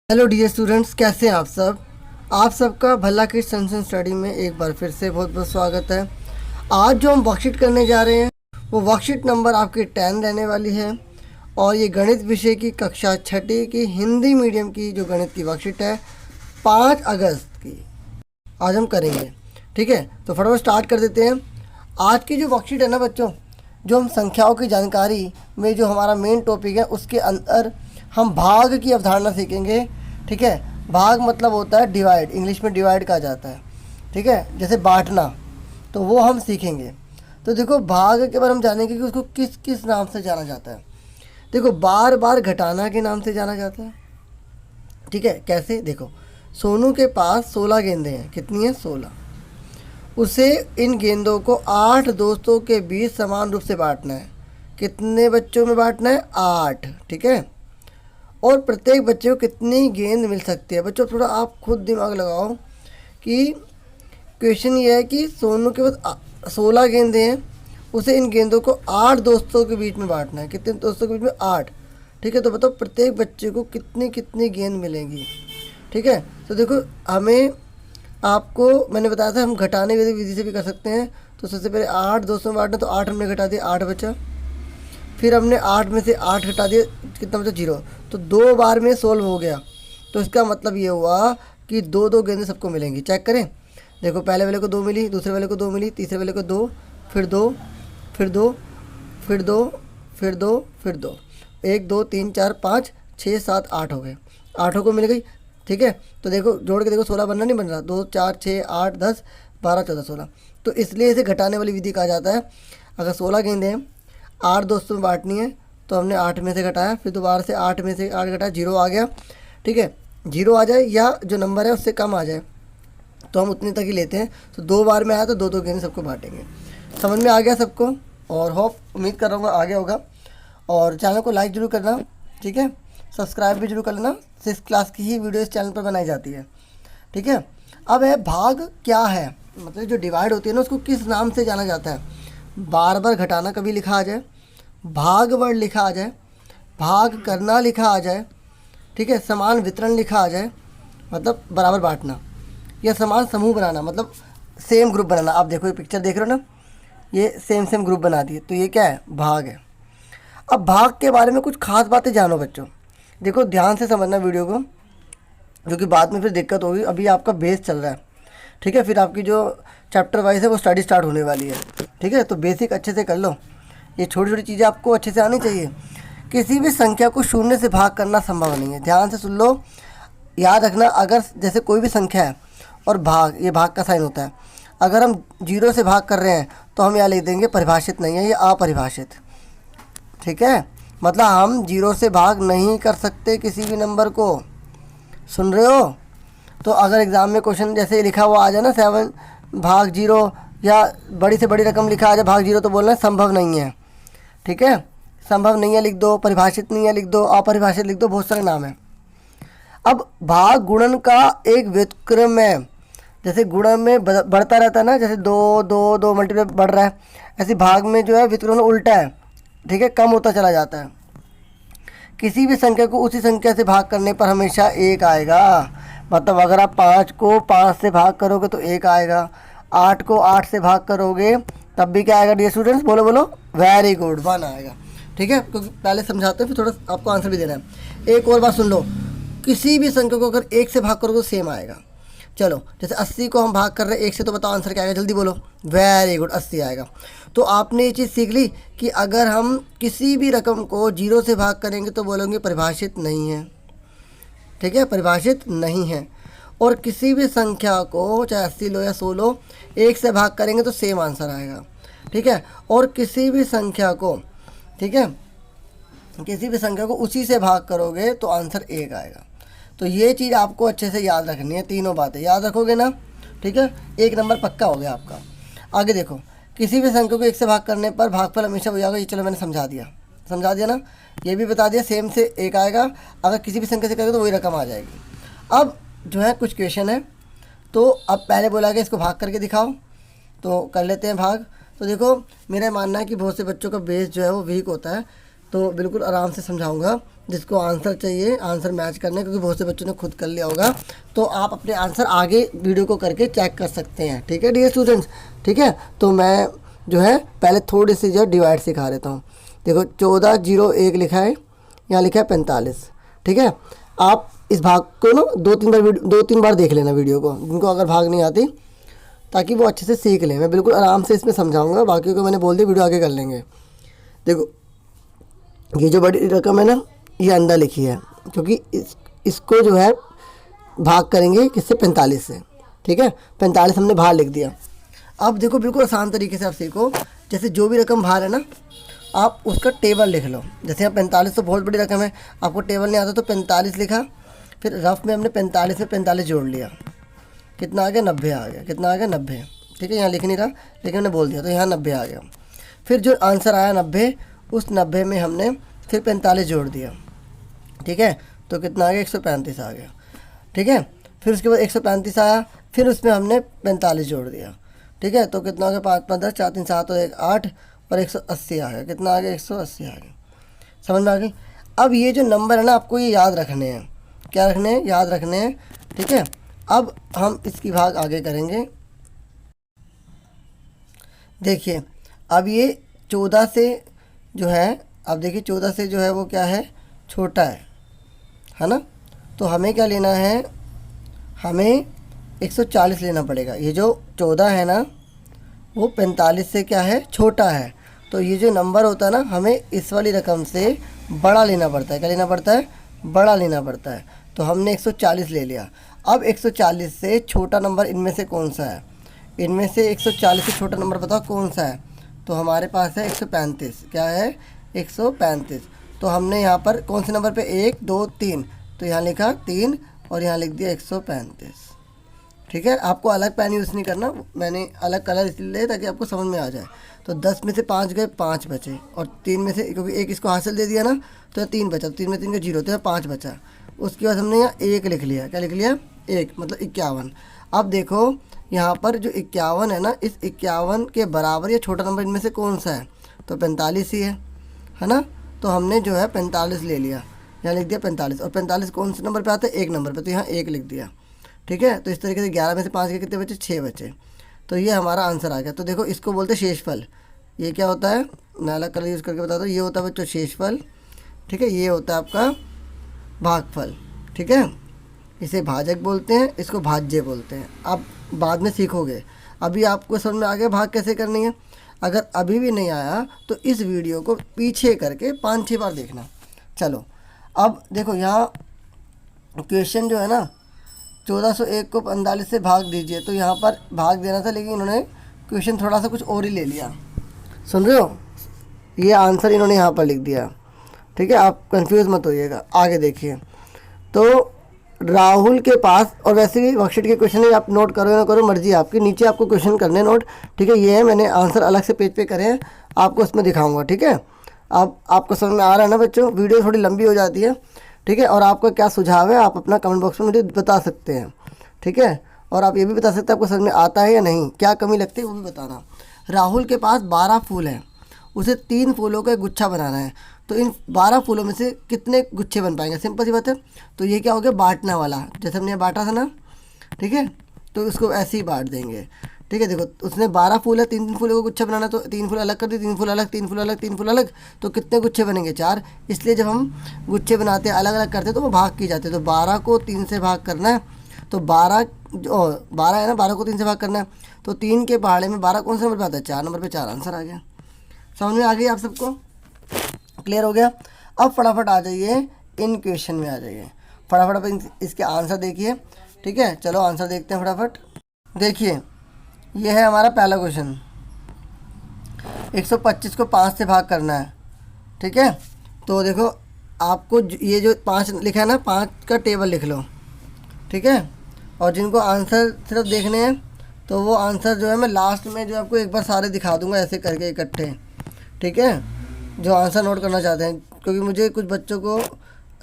Hello dear students, कैसे हैं आप सब। आप सबका भला की सेंसन स्टडी में एक बार फिर से बहुत बहुत स्वागत है। आज जो हम वर्कशीट करने जा रहे हैं वो वर्कशीट नंबर आपकी 10 रहने वाली है और ये गणित विषय की कक्षा छठी की हिंदी मीडियम की जो गणित की वर्कशीट है 5 अगस्त की आज हम करेंगे। ठीक है, तो फटाफट स्टार्ट कर देते हैं। आज की जो वर्कशीट है ना बच्चों, जो हम संख्याओं की जानकारी में जो हमारा मेन टॉपिक है उसके अंदर हम भाग की अवधारणा सीखेंगे। ठीक है, भाग मतलब होता है डिवाइड, इंग्लिश में डिवाइड कहा जाता है। ठीक है, जैसे बांटना, तो वो हम सीखेंगे। तो देखो भाग के बारे में जानेंगे कि उसको किस किस नाम से जाना जाता है। देखो बार बार घटाना के नाम से जाना जाता है। ठीक है, कैसे देखो, सोनू के पास 16 गेंदें हैं। कितनी है? 16। उसे इन गेंदों को 8 दोस्तों के बीच समान रूप से बांटना है। कितने बच्चों में बांटना है? 8। ठीक है, और प्रत्येक बच्चे को कितनी गेंद मिल सकती है। बच्चों थोड़ा आप खुद दिमाग लगाओ कि क्वेश्चन ये है कि सोनू के पास 16 गेंदें हैं, उसे इन गेंदों को 8 दोस्तों के बीच में बांटना है। कितने दोस्तों के बीच में? 8। ठीक है, तो बताओ प्रत्येक बच्चे को कितनी कितनी गेंद मिलेंगी। ठीक है, तो देखो हमें आपको मैंने बताया था हम घटाने विधि से भी कर सकते हैं। तो सबसे पहले 8 दोस्तों में बांटना, तो 8 हमने घटा दिया, 8 बचा। फिर हमने 8 में से 8 घटा दिया, कितना बचा? 0। तो 2 बार में 16 हो गया। तो इसका मतलब ये हुआ कि 2-2 गेंदें सबको मिलेंगी। चेक करें, देखो पहले वाले को 2 मिली, दूसरे वाले को 2 मिली, तीसरे वाले को 2, फिर 2, फिर 2, फिर 2, फिर 2, फिर 2, 1 2 3 4 5 6 7 8 हो गए, 8 को मिल गई। ठीक है, तो देखो जोड़ के देखो 16 बनना नहीं बन रहा, 2 4 6 8 10 12 14 16। तो इसलिए इसे घटाने वाली विधि कहा जाता है। अगर 16 गेंदें 8 दोस्तों में बांटनी है तो हमने 8 में से घटाया, फिर दोबारा से 8 में से 8 घटाया, 0 आ गया। ठीक है, 0 आ जाए या जो नंबर है उससे कम आ जाए तो हम उतने तक ही लेते हैं। तो 2 बार में आया तो 2-2 गेंदें सबको बांटेंगे। समझ में आ गया सबको? और होप उम्मीद कर रहा हूँ आगे होगा। और चैनल को लाइक जरूर करना। ठीक है, सब्सक्राइब भी जरूर कर लेना। 6th क्लास की ही वीडियो इस चैनल पर बनाई जाती है। ठीक है, अब है भाग क्या है, मतलब जो डिवाइड होती है ना उसको किस नाम से जाना जाता है। बार बार घटाना कभी लिखा आ जाए, भाग वर्ड लिखा आ जाए, भाग करना लिखा आ जाए, ठीक है, समान वितरण लिखा आ जाए मतलब बराबर बांटना, या समान समूह बनाना मतलब सेम ग्रुप बनाना। आप देखो ये पिक्चर देख रहे हो ना, ये सेम ग्रुप बना दिए, तो ये क्या है? भाग है। अब भाग के बारे में कुछ खास बातें जानो बच्चों। देखो ध्यान से समझना वीडियो को, जो कि बाद में फिर दिक्कत होगी। अभी आपका बेस चल रहा है। ठीक है, फिर आपकी जो चैप्टर वाइज है वो स्टडी स्टार्ट होने वाली है। ठीक है, तो बेसिक अच्छे से कर लो। ये छोटी छोटी चीज़ें आपको अच्छे से आनी चाहिए। किसी भी संख्या को शून्य से भाग करना संभव नहीं है। ध्यान से सुन लो, याद रखना। अगर जैसे कोई भी संख्या है और भाग, ये भाग का साइन होता है। अगर हम 0 से भाग कर रहे हैं तो हम यहाँ लिख देंगे परिभाषित नहीं है, ये अपरिभाषित। ठीक है, मतलब हम 0 से भाग नहीं कर सकते किसी भी नंबर को। सुन रहे हो? तो अगर एग्ज़ाम में क्वेश्चन जैसे लिखा हुआ आ जाए ना 7 भाग 0, या बड़ी से बड़ी रकम लिखा आ जाए भाग 0, तो बोलना संभव नहीं है। ठीक है, संभव नहीं है लिख दो, परिभाषित नहीं है लिख दो, अपरिभाषित लिख दो, बहुत सारे नाम हैं। अब भाग गुणन का एक व्युत्क्रम है। जैसे गुणन में बढ़ता रहता है ना, जैसे 2 2 2 मल्टीप्लाई बढ़ रहा है, ऐसे भाग में जो है व्युत्क्रम उल्टा है। ठीक है, कम होता चला जाता है। किसी भी संख्या को उसी संख्या से भाग करने पर हमेशा 1 आएगा। मतलब अगर आप 5 को 5 से भाग करोगे तो 1 आएगा, 8 को 8 से भाग करोगे तब भी क्या आएगा डियर स्टूडेंट्स? बोलो बोलो, वेरी गुड, 1 आएगा। ठीक है, क्योंकि पहले समझाते हैं फिर थोड़ा आपको आंसर भी देना है। एक और बात सुन लो, किसी भी संख्या को अगर 1 से भाग करोगे तो सेम आएगा। चलो जैसे 80 को हम भाग कर रहे हैं 1 से, तो बताओ आंसर क्या आएगा? जल्दी बोलो। वेरी गुड, 80 आएगा। तो आपने ये चीज़ सीख ली कि अगर हम किसी भी रकम को 0 से भाग करेंगे तो बोलेंगे परिभाषित नहीं है। ठीक है, परिभाषित नहीं है। और किसी भी संख्या को चाहे 80 लो या 100 लो, 1 से भाग करेंगे तो सेम आंसर आएगा। ठीक है, और किसी भी संख्या को, ठीक है, किसी भी संख्या को उसी से भाग करोगे तो आंसर 1 आएगा। तो ये चीज़ आपको अच्छे से याद रखनी है, तीनों बातें याद रखोगे ना। ठीक है, 1 नंबर पक्का हो गया आपका। आगे देखो, किसी भी संख्या को 1 से भाग करने पर भागफल हमेशा वही आएगा। ये चलो मैंने समझा दिया ना, ये भी बता दिया, सेम से 1 आएगा। अगर किसी भी संख्या से करोगे तो वही रकम आ जाएगी। अब जो है कुछ क्वेश्चन है, तो अब पहले बोला गया इसको भाग करके दिखाओ, तो कर लेते हैं भाग। तो देखो मेरा मानना है कि बहुत से बच्चों का बेस जो है वो वीक होता है, तो बिल्कुल आराम से समझाऊंगा। जिसको आंसर चाहिए, आंसर मैच करने, क्योंकि बहुत से बच्चों ने खुद कर लिया होगा, तो आप अपने आंसर आगे वीडियो को करके चेक कर सकते हैं। ठीक है डियर स्टूडेंट्स, ठीक है। तो मैं जो है पहले थोड़ी सी जो डिवाइड सिखा देता हूँ। देखो 1401 लिखा है, यहाँ लिखा है 45। ठीक है, आप इस भाग को ना दो तीन बार देख लेना वीडियो को, जिनको अगर भाग नहीं आती, ताकि वो अच्छे से सीख लें। मैं बिल्कुल आराम से इसमें समझाऊंगा, बाकी को मैंने बोल दिया वीडियो आगे कर लेंगे। देखो ये जो बड़ी रकम है ना, ये अंदर लिखी है, क्योंकि इसको जो है भाग करेंगे किससे, 45 से। ठीक है, 45 हमने बाहर लिख दिया। अब देखो बिल्कुल आसान तरीके से आप सीखो, जैसे जो भी रकम बाहर है ना, आप उसका टेबल लिख लो। जैसे यहाँ 45 तो बहुत बड़ी रकम है, आपको टेबल नहीं आता तो 45 लिखा, फिर रफ में हमने 45 में 45 जोड़ लिया, कितना आ गया, 90 आ गया। कितना आ गया, 90। ठीक है, यहाँ लिख नहीं रहा लेकिन मैंने बोल दिया, तो यहाँ 90 आ गया। फिर जो आंसर आया 90, उस 90 में हमने फिर 45 जोड़ दिया। ठीक है, तो कितना आ गया, 135 आ गया। ठीक है, फिर उसके बाद 135 आया, फिर उसमें हमने 45 जोड़ दिया। ठीक है, तो कितना आ गया, 5 5 10, 4 3 7 और 1 8 और 180 आ गया। कितना आ गया, 180 आ गया। समझ में आ गई। अब ये जो नंबर है ना, आपको ये याद रखने हैं। क्या रखने हैं, याद रखने हैं। ठीक है, अब हम इसकी भाग आगे करेंगे। देखिए अब ये 14 से जो है, अब देखिए 14 से जो है वो क्या है, छोटा है ना। तो हमें क्या लेना है, हमें 140 लेना पड़ेगा। ये जो 14 है ना, वो 45 से क्या है, छोटा है। तो ये जो नंबर होता है ना, हमें इस वाली रकम से बड़ा लेना पड़ता है। क्या लेना पड़ता है, बड़ा लेना पड़ता है। तो हमने 140 ले लिया। अब 140 से छोटा नंबर इनमें से कौन सा है, इनमें से 140 से छोटा नंबर बताओ कौन सा है। तो हमारे पास है 135। क्या है, 135। तो हमने यहाँ पर कौन से नंबर पे, 1 2 3, तो यहाँ लिखा 3 और यहाँ लिख दिया 135। ठीक है, आपको अलग पेन यूज़ नहीं करना, मैंने अलग कलर इसलिए ताकि आपको समझ में आ जाए। तो 10 में से 5 गए, 5 बचे, और 3 में से, क्योंकि एक इसको हासिल दे दिया ना, तो 3 बचा। 3 में 3 का 0, तो 5 बचा। उसके बाद हमने यहाँ 1 लिख लिया। क्या लिख लिया, 1, मतलब 51। अब देखो यहाँ पर जो 51 है ना, इस 51 के बराबर या छोटा नंबर इनमें से कौन सा है, तो 45 ही है ना। तो हमने जो है 45 ले लिया, यहाँ लिख दिया 45। और 45 कौन से नंबर पे आता है, 1 नंबर पे, तो यहाँ 1 लिख दिया। ठीक है, तो इस तरीके से 11 में से 5 के कितने बचे, 6 बचे। तो ये हमारा आंसर आ गया। तो देखो इसको बोलते हैं शेषफल। ये क्या होता है, मैं अलग कलर यूज़ करके बताता हूँ। ये होता है बच्चों शेषफल। ठीक है, ये होता है आपका भागफल। ठीक है, इसे भाजक बोलते हैं, इसको भाज्य बोलते हैं। आप बाद में सीखोगे, अभी आपको समझ में आ गया भाग कैसे करनी है। अगर अभी भी नहीं आया तो इस वीडियो को पीछे करके 5-6 बार देखना। चलो अब देखो यहाँ क्वेश्चन जो है ना, 1401 को 45 से भाग दीजिए, तो यहाँ पर भाग देना था, लेकिन इन्होंने क्वेश्चन थोड़ा सा कुछ और ही ले लिया। सुन रहे हो, ये आंसर इन्होंने यहाँ पर लिख दिया। ठीक है, आप कंफ्यूज मत होइएगा, आगे देखिए। तो राहुल के पास, और वैसे भी वर्कशीट के क्वेश्चन है, आप नोट करो या ना करो मर्जी आपकी, नीचे आपको क्वेश्चन करने नोट। ठीक है, ये है, मैंने आंसर अलग से पेज पे करे हैं, आपको उसमें दिखाऊंगा। ठीक है, अब आपको समझ में आ रहा है ना बच्चों, वीडियो थोड़ी लंबी हो जाती है। ठीक है, और आपका क्या सुझाव है, आप अपना कमेंट बॉक्स में मुझे बता सकते हैं। ठीक है, और आप ये भी बता सकते हैं आपको समझ में आता है या नहीं, क्या कमी लगती है वो भी बताना। राहुल के पास 12 फूल हैं, उसे 3 फूलों का एक गुच्छा बनाना है, तो इन 12 फूलों में से कितने गुच्छे बन पाएंगे, सिंपल सी बात है। तो ये क्या हो गया, बांटना वाला, जैसे हमने बांटा था ना। ठीक है, तो उसको ऐसे ही बांट देंगे। ठीक है, देखो उसने 12 फूल है, 3 फूलों का गुच्छा बनाना, तो 3 फूल अलग कर दिए, 3 फूल अलग, 3 फूल अलग, 3 फूल अलग, तो कितने गुच्छे बनेंगे, 4। इसलिए जब हम गुच्छे बनाते हैं, अलग अलग करते हैं, तो वो भाग की जाते हैं। तो 12 को 3 से भाग करना है, तो 12 है ना, 12 को 3 से भाग करना है, तो 3 के पहाड़े में 12 कौन से नंबर पर आता है, 4 नंबर पर। 4 आंसर आ गया। समझ में आ गई आप सबको, क्लियर हो गया। अब फटाफट आ जाइए इन क्वेश्चन में, आ जाइए फटाफट। अब इसके आंसर देखिए। ठीक है, चलो आंसर देखते हैं फटाफट। देखिए ये है हमारा पहला क्वेश्चन, 125 को 5 से भाग करना है। ठीक है, तो देखो आपको ये जो 5 लिखा है ना, 5 का टेबल लिख लो। ठीक है, और जिनको आंसर सिर्फ देखने हैं, तो वो आंसर जो है मैं लास्ट में जो आपको एक बार सारे दिखा दूंगा ऐसे करके इकट्ठे। ठीक है, जो आंसर नोट करना चाहते हैं, क्योंकि मुझे कुछ बच्चों को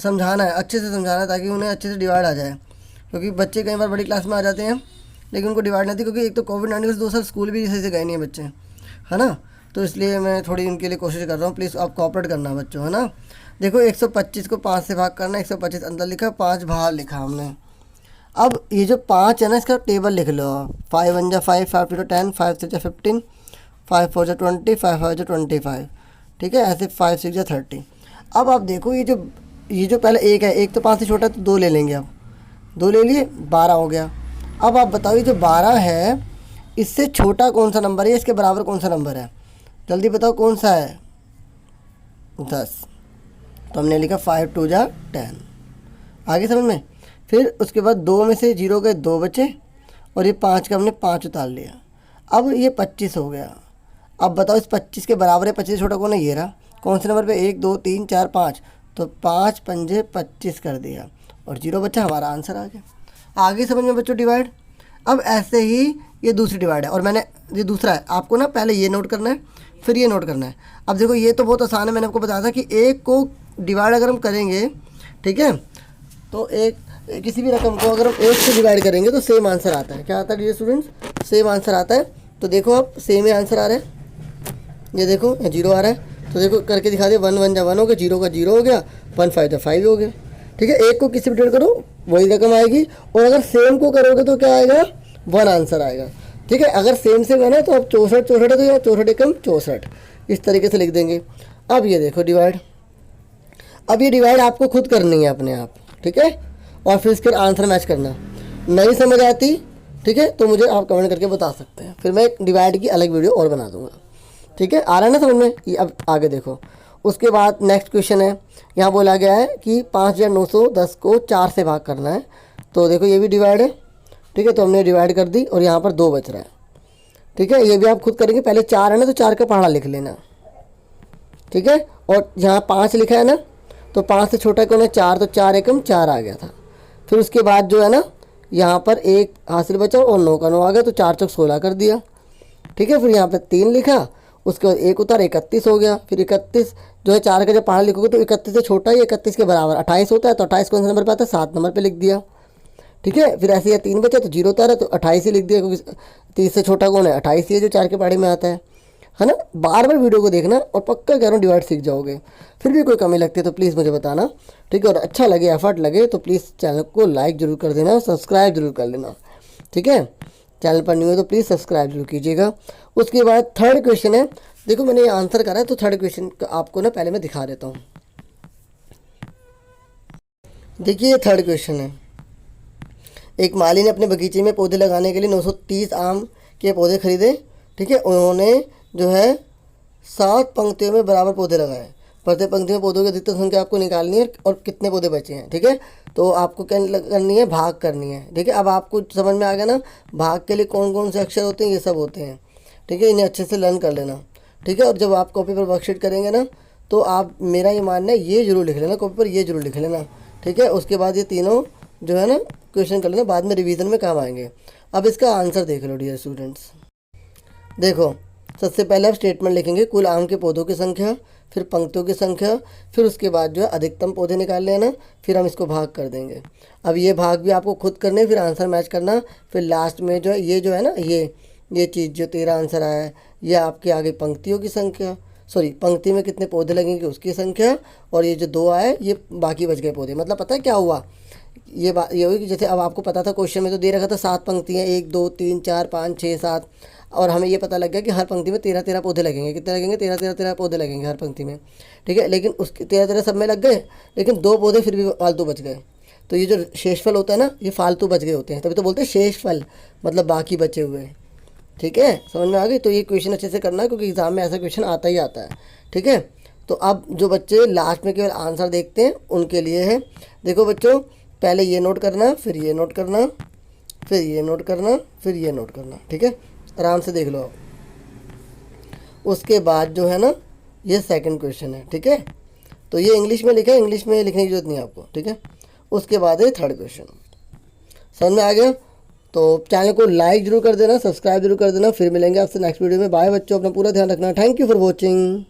समझाना है, अच्छे से समझाना है, ताकि उन्हें अच्छे से डिवाइड आ जाए। क्योंकि बच्चे कई बार बड़ी क्लास में आ जाते हैं लेकिन उनको डिवाइड नहीं आती, क्योंकि एक तो कोविड-19 से 2 साल स्कूल भी सही से गए नहीं है बच्चे, है ना। तो इसलिए मैं थोड़ी उनके लिए कोशिश कर रहा हूँ, प्लीज़ आप कोऑपरेट करना बच्चों, है ना। देखो 125 को 5 से भाग करना, 125 अंदर लिखा, 5 बाहर लिखा हमने। अब ये जो 5 है ना, इसका टेबल लिख लो। 5 1 जा 5, 5 2 10, 5 6 जा 15, 5 4 जा 20, 5 5 जा 25, ठीक है। ऐसे 5 6 जा 30। अब आप देखो ये जो पहले एक है, एक तो 5 से छोटा है तो 2 ले लेंगे। अब 2 ले लिए, 12 हो गया। अब आप बताओ ये जो 12 है इससे छोटा कौन सा नंबर है, इसके बराबर कौन सा नंबर है, जल्दी बताओ कौन सा है। 10। तो हमने लिखा 5 2 जा 10। आगे समझ में। फिर उसके बाद 2 में से 0 गए, 2 बचे, और ये 5 का हमने 5 उतार लिया। अब ये 25 हो गया। अब बताओ इस 25 के बराबर है 25 से छोटा कौन है, ये रहा। कौन से नंबर पे, 1 2 3 4 5, तो 5 पंजे 25 कर दिया और 0 बचा, हमारा आंसर आ गया। आगे समझ में बच्चों डिवाइड। अब ऐसे ही ये दूसरी डिवाइड है, और मैंने ये दूसरा है, आपको ना पहले ये नोट करना है फिर ये नोट करना है। अब देखो ये तो बहुत आसान है, मैंने आपको बताया था कि एक को डिवाइड अगर हम करेंगे, ठीक है, तो एक किसी भी रकम को अगर हम 1 से डिवाइड करेंगे तो सेम आंसर आता है। क्या आता है डियर स्टूडेंट्स, सेम आंसर आता है। तो देखो आप सेम ही आंसर आ रहा है, ये देखो 0 आ रहा है, तो देखो करके दिखा दिया। 1 1 जा 1 हो गया, 0 का 0 हो गया, 1 5 जा 5 हो गया, ठीक है। एक को किसी भी डिवाइड करो वही रकम आएगी, और अगर सेम को करोगे तो क्या आएगा, 1 आंसर आएगा, ठीक है। अगर सेम है ना तो अब 64 64 है तो यहाँ 64 एकम 64, इस तरीके से लिख देंगे। अब ये देखो डिवाइड, अब ये डिवाइड आपको खुद करनी है अपने आप, ठीक है, और फिर इसके आंसर मैच करना। नहीं समझ आती, ठीक है, तो मुझे आप कमेंट करके बता सकते हैं, फिर मैं एक डिवाइड की अलग वीडियो और बना दूंगा, ठीक है। आ रहा है ना समझ में। ये अब आगे देखो, उसके बाद नेक्स्ट क्वेश्चन है, यहाँ बोला गया है कि 5910 को 4 से भाग करना है। तो देखो ये भी डिवाइड है, ठीक है, तो हमने डिवाइड कर दी और यहाँ पर 2 बच रहा है, ठीक है। ये भी आप खुद करेंगे, पहले 4 है ना तो 4 का पहाड़ा लिख लेना, ठीक है। और यहाँ 5 लिखा है ना, तो 5 से छोटा कौन है, 4, तो 4 एकम 4 आ गया था। फिर उसके बाद जो है ना यहाँ पर 1 हासिल बचा और 9 का 9 आ गया, तो 4 चौक 16 कर दिया, ठीक है। फिर यहाँ पर 3 लिखा, उसके बाद 1 उतार, 31 हो गया। फिर 31 जो है 4 का जब पहाड़ लिखोगे तो 31 से छोटा ही 31 के बराबर 28 होता है, तो 28 कौन से नंबर पर आता है, 7 नंबर पर लिख दिया, ठीक है। फिर ऐसे ही 3 बचा तो 0 उतारा तो 28 ही लिख दिया, क्योंकि 30 से छोटा कौन है, 28 ही है जो 4 के पहाड़े में आता है ना। बार बार वीडियो को देखना और पक्का कह रहा हूँ डिवाइड सीख जाओगे। फिर भी कोई कमी लगती है तो प्लीज़ मुझे बताना, ठीक है। और अच्छा लगे, एफर्ट लगे तो प्लीज़ चैनल को लाइक ज़रूर कर देना और सब्सक्राइब जरूर कर लेना, ठीक है। चैनल पर न्यू है तो प्लीज़ सब्सक्राइब जरूर कीजिएगा। उसके बाद थर्ड क्वेश्चन है, देखो मैंने ये आंसर करा है, तो थर्ड क्वेश्चन आपको ना पहले मैं दिखा देता हूँ। देखिए ये थर्ड क्वेश्चन है, एक माली ने अपने बगीचे में पौधे लगाने के लिए 930 आम के पौधे खरीदे, ठीक है। उन्होंने जो है 7 पंक्तियों में बराबर पौधे लगाए। प्रत्येक पंक्ति में पौधों की अधिकतम संख्या आपको निकालनी है और कितने पौधे बचे हैं, ठीक है। तो आपको क्या करनी है, भाग करनी है, ठीक है। अब आपको समझ में आ गया ना, भाग के लिए कौन कौन से अक्षर होते हैं, ये सब होते हैं, ठीक है। इन्हें अच्छे से लर्न कर लेना, ठीक है। और जब आप कॉपी पर वर्कशीट करेंगे ना तो आप, मेरा ये मानना है, ये जरूर लिख लेना कॉपी पर, ये जरूर लिख लेना, ठीक है। उसके बाद ये तीनों जो है ना क्वेश्चन कर लेना, बाद में रिवीजन में काम आएंगे। अब इसका आंसर देख लो डियर स्टूडेंट्स। देखो सबसे पहले आप स्टेटमेंट लिखेंगे, कुल आम के पौधों की संख्या, फिर पंक्तियों की संख्या, फिर उसके बाद जो है अधिकतम पौधे निकाल लेना, फिर हम इसको भाग कर देंगे। अब ये भाग भी आपको खुद करने, फिर आंसर मैच करना, फिर लास्ट में जो है ये जो है ना ये चीज़ जो 13 आंसर आया है, ये आपके आगे पंक्तियों की संख्या, सॉरी पंक्ति में कितने पौधे लगेंगे उसकी संख्या, और ये जो 2 आए ये बाकी बच गए पौधे। मतलब पता है क्या हुआ, ये बात ये हुई कि जैसे अब आपको पता था क्वेश्चन में तो दे रखा था 7 पंक्तियाँ, 1 2 3 4 5 6 7, और हमें ये पता लग गया कि हर पंक्ति में 13 पौधे लगेंगे। कितने लगेंगे, 13 पौधे लगेंगे हर पंक्ति में, ठीक है। लेकिन उसके 13 सब में लग गए, लेकिन 2 पौधे फिर भी फालतू बच गए। तो ये जो शेषफल होता है ना, ये फालतू बच गए होते हैं, तभी तो बोलते हैं शेषफल, मतलब बाकी बचे हुए, ठीक है। समझ में आ गई। तो ये क्वेश्चन अच्छे से करना है, क्योंकि एग्जाम में ऐसा क्वेश्चन आता ही आता है, ठीक है। तो अब जो बच्चे लास्ट में केवल आंसर देखते हैं उनके लिए है, देखो बच्चों, पहले ये नोट करना, फिर ये नोट करना, फिर ये नोट करना, फिर ये नोट करना, ठीक है। आराम से देख लो आप। उसके बाद जो है ना ये सेकंड क्वेश्चन है, ठीक है। तो ये इंग्लिश में लिखा है, इंग्लिश में लिखने की जरूरत नहीं है आपको, ठीक है। उसके बाद है थर्ड क्वेश्चन। समझ में आ गया। तो चैनल को लाइक जरूर कर देना, सब्सक्राइब जरूर कर देना। फिर मिलेंगे आपसे नेक्स्ट वीडियो में। बाय बच्चों, अपना पूरा ध्यान रखना। Thank you for watching.